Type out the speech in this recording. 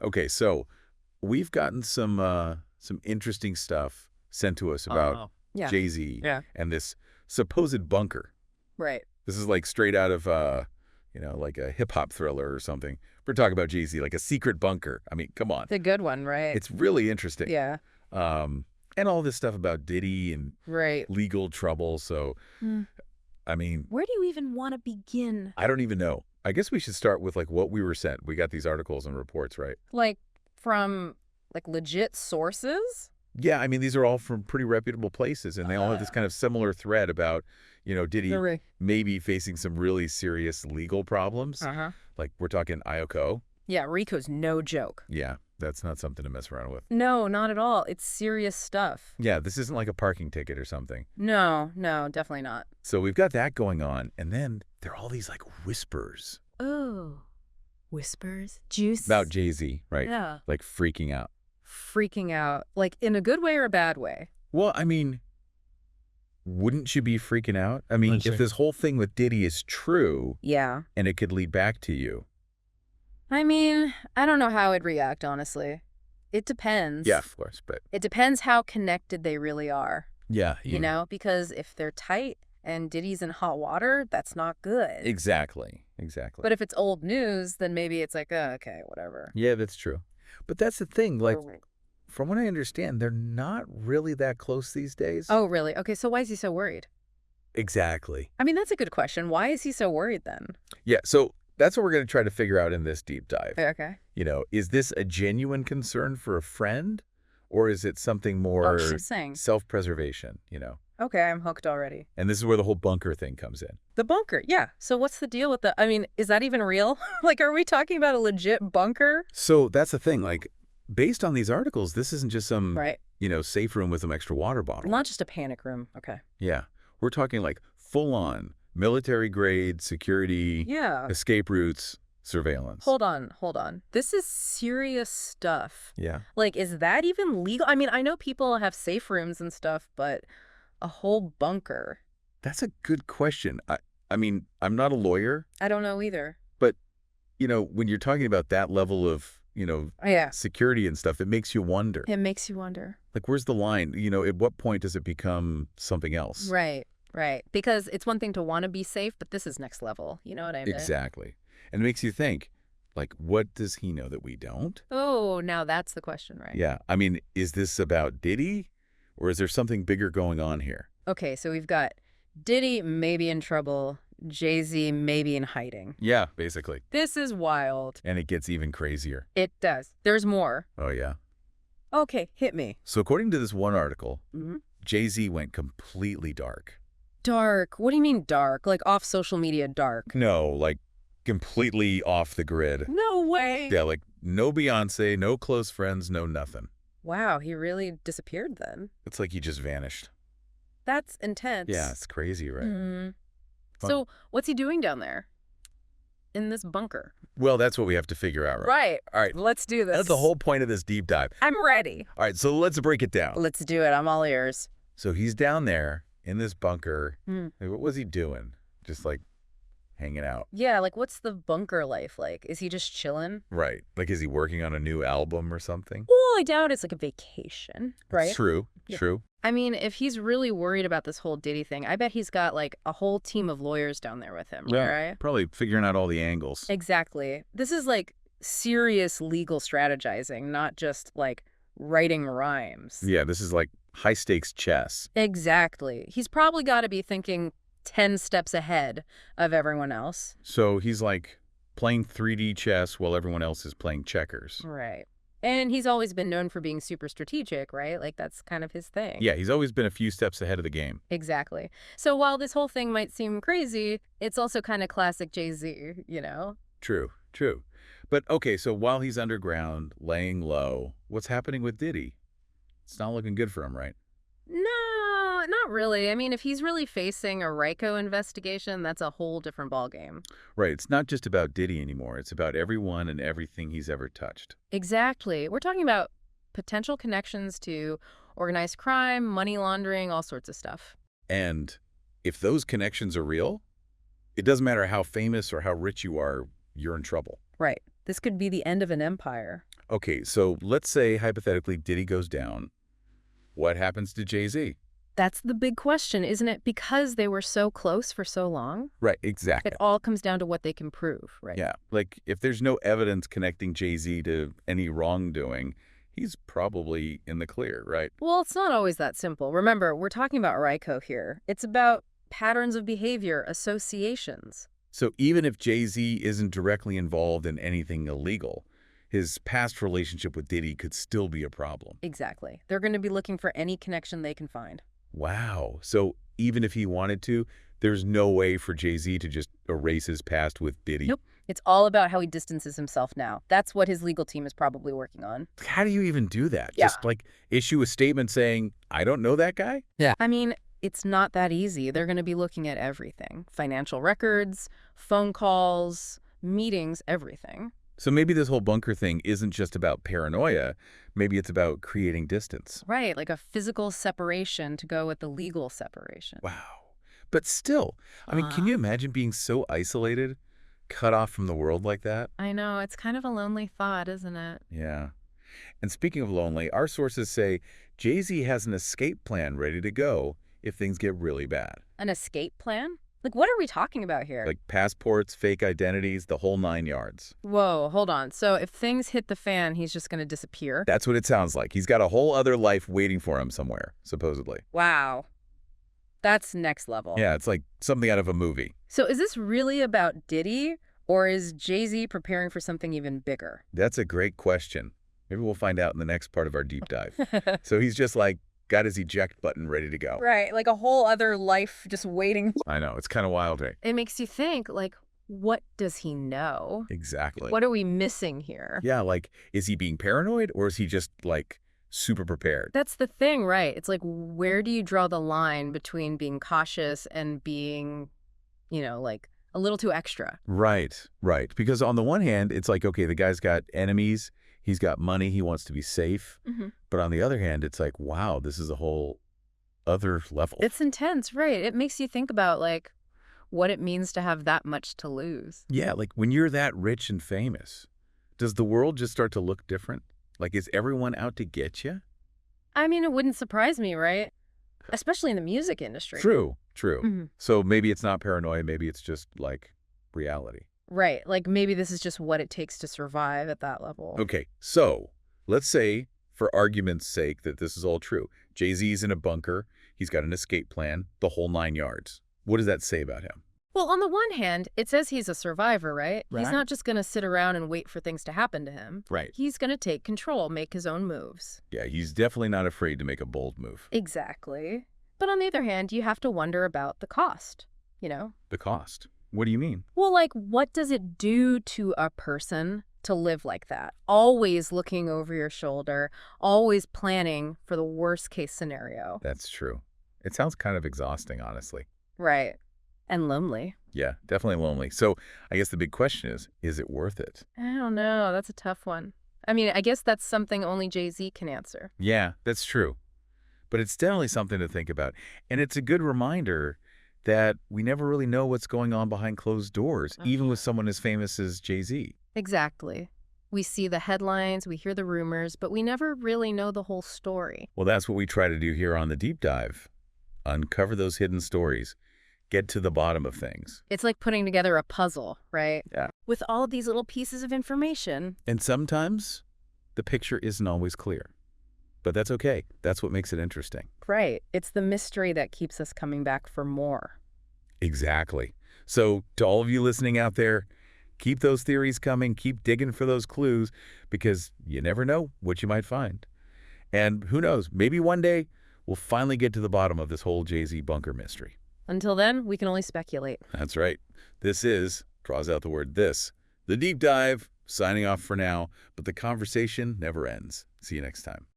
Okay, so we've gotten some interesting stuff sent to us about Oh, Yeah. Jay-Z yeah. and this supposed bunker. Right. This is like straight out of, like a hip-hop thriller or something. We're talking about Jay-Z, like a secret bunker. I mean, come on. The good one, right? It's really interesting. Yeah. And all this stuff about Diddy and Right. legal trouble. So, I mean, Where do you even want to begin? I don't even know. I guess we should start with like what we were sent. We got these articles and reports, right? Like from like legit sources? Yeah, I mean, these are all from pretty reputable places, and they all have this kind of similar thread about, Diddy Right. maybe facing some really serious legal problems. Uh-huh. Like we're talking IOCO. Yeah, Rico's no joke. Yeah, that's not something to mess around with. No, not at all. It's serious stuff. Yeah, this isn't like a parking ticket or something. No, definitely not. So we've got that going on, and then there are all these like whispers Oh. Whispers? Juice? about Jay-Z, right? Yeah. Like freaking out. Freaking out. Like in a good way or a bad way? Well, I mean, wouldn't you be freaking out? I mean, Let's if see. this whole thing with Diddy is true Yeah. and it could lead back to you. I mean, I don't know how I'd react, honestly. It depends. Yeah, of course, but It depends how connected they really are, yeah, you know? Because if they're tight and Diddy's in hot water, that's not good. Exactly. But if it's old news, then maybe it's like, oh, okay, whatever. Yeah, that's true. But that's the thing. Like, from what I understand, they're not really that close these days. Oh, really? Okay, so why is he so worried? Exactly. I mean, that's a good question. Why is he so worried then? Yeah, so that's what we're going to try to figure out in this deep dive. Okay. Is this a genuine concern for a friend, or is it something Oh, more she's saying. self-preservation, Okay, I'm hooked already. And this is where the whole bunker thing comes in. The bunker, yeah. So what's the deal with I mean, is that even real? Like, are we talking about a legit bunker? So that's the thing. Like, based on these articles, this isn't just some, Right. safe room with some extra water bottle. Not just a panic room. Okay. Yeah. We're talking like full-on military-grade security, Yeah. escape routes, surveillance. Hold on. This is serious stuff. Yeah. Like, is that even legal? I mean, I know people have safe rooms and stuff, but a whole bunker? That's a good question. I mean, I'm not a lawyer, I don't know either. but, when you're talking about that level of, Yeah. security and stuff, it makes you wonder. It makes you wonder. Like, where's the line? At what point does it become something else? Right. Because it's one thing to want to be safe, but this is next level. You know what I mean? Exactly. And it makes you think, like, what does he know that we don't? Oh, now that's the question, right? Yeah. I mean, is this about Diddy, or is there something bigger going on here? Okay, so we've got Diddy maybe in trouble, Jay-Z maybe in hiding. Yeah, basically. This is wild. And it gets even crazier. It does. There's more. Oh, yeah. Okay, hit me. So according to this one article, Mm-hmm. Jay-Z went completely dark. Dark. What do you mean dark? Like off social media dark? No, like completely off the grid. No way. Yeah, like no Beyonce, no close friends, no nothing. Wow, he really disappeared then. It's like he just vanished. That's intense. Yeah, it's crazy, right? Mhm. Fun. So what's he doing down there? In this bunker? Well, that's what we have to figure out, right? Right. All right. Let's do this. That's the whole point of this deep dive. I'm ready. All right, so let's break it down. Let's do it. I'm all ears. So he's down there in this bunker. Hmm. Like, what was he doing? Just like hanging out. Yeah, like what's the bunker life like? Is he just chilling? Right. Like, is he working on a new album or something? Well, I doubt it's like a vacation, right? It's true. Yeah. True. I mean, if he's really worried about this whole Diddy thing, I bet he's got like a whole team of lawyers down there with him, right? Probably figuring out all the angles. Exactly. This is like serious legal strategizing, not just like writing rhymes. Yeah, this is like high stakes chess. Exactly. He's probably got to be thinking 10 steps ahead of everyone else. So he's like playing 3D chess while everyone else is playing checkers. Right. And he's always been known for being super strategic, right? Like that's kind of his thing. Yeah, he's always been a few steps ahead of the game. Exactly. So while this whole thing might seem crazy, it's also kind of classic Jay-Z, you know? True. But okay, so while he's underground, laying low, what's happening with Diddy? It's not looking good for him, right? No, not really. I mean, if he's really facing a RICO investigation, that's a whole different ballgame. Right. It's not just about Diddy anymore. It's about everyone and everything he's ever touched. Exactly. We're talking about potential connections to organized crime, money laundering, all sorts of stuff. And if those connections are real, it doesn't matter how famous or how rich you are, you're in trouble. Right. This could be the end of an empire. Okay, so let's say, hypothetically, Diddy goes down. What happens to Jay-Z? That's the big question, isn't it? Because they were so close for so long, Right, it exactly. all comes down to what they can prove, right? Yeah, like, if there's no evidence connecting Jay-Z to any wrongdoing, he's probably in the clear, right? Well, it's not always that simple. Remember, we're talking about RICO here. It's about patterns of behavior, associations. So even if Jay-Z isn't directly involved in anything illegal, his past relationship with Diddy could still be a problem. Exactly. They're going to be looking for any connection they can find. Wow. So even if he wanted to, there's no way for Jay-Z to just erase his past with Diddy. Nope. It's all about how he distances himself now. That's what his legal team is probably working on. How do you even do that? Yeah. Just like issue a statement saying, I don't know that guy? I mean, it's not that easy. They're going to be looking at everything. Financial records, phone calls, meetings, everything. So maybe this whole bunker thing isn't just about paranoia. Maybe it's about creating distance. Right, like a physical separation to go with the legal separation. Wow. But still, I mean, can you Uh, imagine being so isolated, cut off from the world like that? I know, it's kind of a lonely thought, isn't it? Yeah. And speaking of lonely, our sources say Jay-Z has an escape plan ready to go if things get really bad. An escape plan? Like, what are we talking about here? Like passports, fake identities, the whole 9 yards. Whoa, hold on. So if things hit the fan, he's just going to disappear? That's what it sounds like. He's got a whole other life waiting for him somewhere, supposedly. Wow. That's next level. Yeah, it's like something out of a movie. So is this really about Diddy, or is Jay-Z preparing for something even bigger? That's a great question. Maybe we'll find out in the next part of our deep dive. So he's just like got his eject button ready to go. Right, like a whole other life just waiting. I know, it's kind of wild, right? It makes you think, like, what does he know? Exactly. What are we missing here? Yeah, like, is he being paranoid or is he just, like, super prepared? That's the thing, right? It's like, where do you draw the line between being cautious and being, like a little too extra? Right, right. Because on the one hand, it's like, okay, the guy's got enemies, he's got money, he wants to be safe. But on the other hand, it's like, wow, this is a whole other level. It's intense, right? It makes you think about, like, what it means to have that much to lose. Yeah, like when you're that rich and famous, does the world just start to look different? Like, is everyone out to get you? I mean, it wouldn't surprise me, right? Especially in the music industry. True, true. Mhm. So maybe it's not paranoia, maybe it's just like reality. Right. Like maybe this is just what it takes to survive at that level. Okay, so let's say, for argument's sake, that this is all true. Jay-Z's in a bunker, he's got an escape plan, the whole 9 yards. What does that say about him? Well, on the one hand, it says he's a survivor, right? He's Right. not just going to sit around and wait for things to happen to him. Right. He's going to take control, make his own moves. Yeah, he's definitely not afraid to make a bold move. Exactly. But on the other hand, you have to wonder about the cost, The cost. What do you mean? Well, like, what does it do to a person to live like that? Always looking over your shoulder, always planning for the worst case scenario. That's true. It sounds kind of exhausting, honestly. Right. And lonely. Yeah, definitely lonely. So I guess the big question is it worth it? I don't know. That's a tough one. I mean, I guess that's something only Jay-Z can answer. Yeah, that's true. But it's definitely something to think about. And it's a good reminder that we never really know what's going on behind closed doors, even with someone as famous as Jay-Z. Exactly. We see the headlines, we hear the rumors, but we never really know the whole story. Well, that's what we try to do here on the Deep Dive. Uncover those hidden stories. Get to the bottom of things. It's like putting together a puzzle, right? Yeah. With all of these little pieces of information. And sometimes the picture isn't always clear. But that's okay. That's what makes it interesting. Right. It's the mystery that keeps us coming back for more. Exactly. So to all of you listening out there, keep those theories coming, keep digging for those clues, because you never know what you might find. And who knows, maybe one day we'll finally get to the bottom of this whole Jay-Z bunker mystery. Until then, we can only speculate. That's right. This is, draws out the word this, the Deep Dive, signing off for now, but the conversation never ends. See you next time.